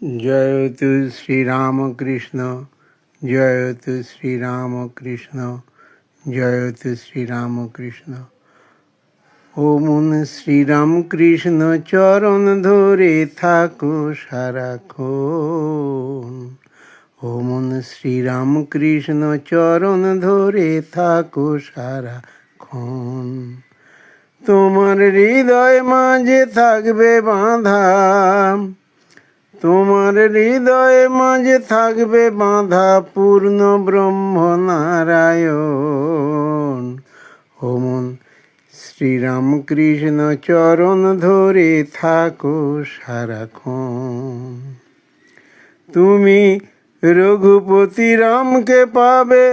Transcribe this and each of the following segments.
জয়তু শ্রীরামকৃষ্ণ, জয়তু শ্রীরামকৃষ্ণ, জয়তু শ্রীরামকৃষ্ণ। ও মন শ্রীরামকৃষ্ণ চরণ ধরে থাকো সারাক্ষণ। ও মন শ্রীরামকৃষ্ণ চরণ ধরে থাকো সারাক্ষণ। তোমার হৃদয় মাঝে থাকবে বাঁধা, তোমার হৃদয় মাঝে থাকবে বাঁধা পূর্ণ ব্রহ্ম নারায়ণ। ও মন শ্রীরামকৃষ্ণ চরণ ধরে থাকো সারাক্ষণ। তুমি রঘুপতি রামকে পাবে,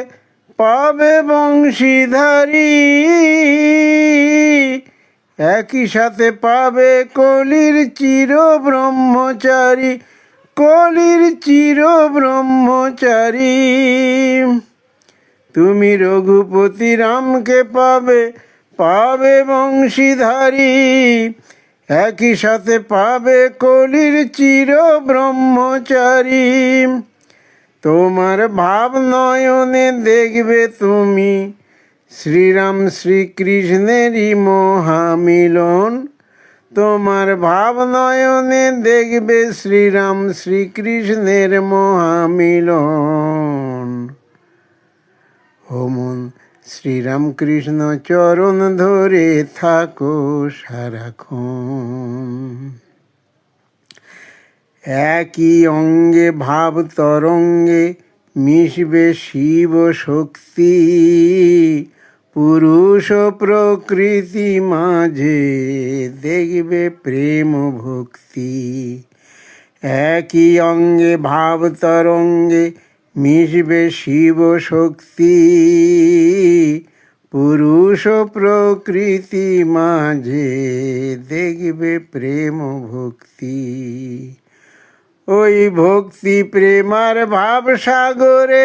পাবে বংশীধারী, একই সাথে পাবে কলির চির ব্রহ্মচারী, কলির চির ব্রহ্মচারী। তুমি রঘুপতি রামকে পাবে, পাবে বংশীধারী, একই সাথে পাবে কলির চির ব্রহ্মচারী। তোমার ভাব নয়নে দেখবে তুমি শ্রীরাম শ্রীকৃষ্ণেরই মহামিলন। তোমার ভাব নয়নে দেখবে শ্রীরাম শ্রীকৃষ্ণের মহামিলন। ও মন শ্রীরামকৃষ্ণ চরণ ধরে থাকো সারাক্ষণ। একই অঙ্গে ভাব তরঙ্গে মিশবে শিব শক্তি, পুরুষ প্রকৃতি মাঝে দেখবে প্রেম ভক্তি। একই অঙ্গে ভাব তরঙ্গে মিশবে শিব শক্তি, পুরুষ প্রকৃতি মাঝে দেখবে প্রেম ভক্তি। ওই ভক্তি প্রেমার ভাব সাগরে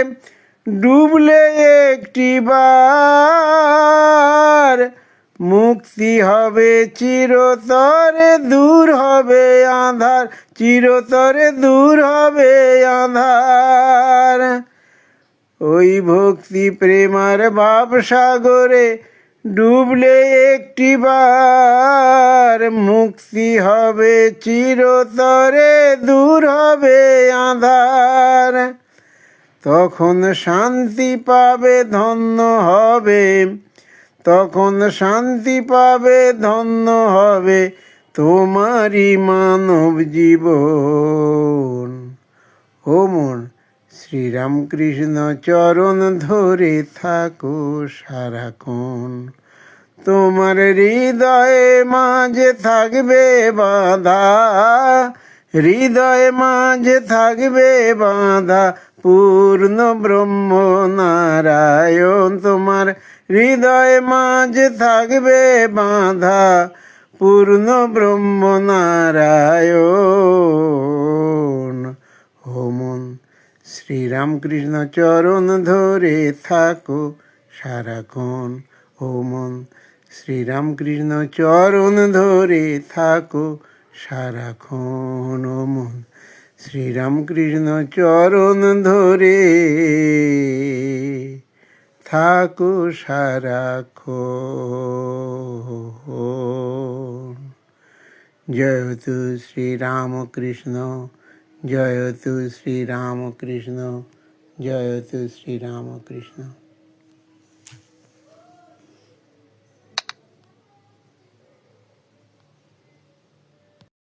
ডুবলে একটিবার মুক্তি হবে চিরতরে, দূর হবে আঁধার, চিরতরে দূর হবে আঁধার। ওই ভক্তি প্রেমার ভাব সাগরে ডুবলে একটিবার মুক্তি হবে চিরতরে, দূর হবে আঁধার। তখন শান্তি পাবে ধন্য হবে, তখন শান্তি পাবে ধন্য হবে তোমারই মানব জীবন। ও মন শ্রীরামকৃষ্ণ চরণ ধরে থাকো সারাক্ষণ। তোমার হৃদয়ে মাঝে থাকবে বাঁধা, হৃদয়ে মাঝে থাকবে বাঁধা পূর্ণ ব্রহ্ম নারায়ণ। তোমার হৃদয়ে মাঝে থাকবে বাঁধা পূর্ণ ব্রহ্ম নারায়ণ। ও মন শ্রীরামকৃষ্ণ চরণ ধরে থাকো সারাক্ষণ। ও মন শ্রীরামকৃষ্ণ চরণ ধরে থাকো সারাক্ষণ। ও মন শ্রীরামকৃষ্ণ চরণ ধরে থাকো সারাক্ষণ। জয়তু শ্রীরামকৃষ্ণ, জয়তু শ্রীরামকৃষ্ণ, জয়তু শ্রীরামকৃষ্ণ।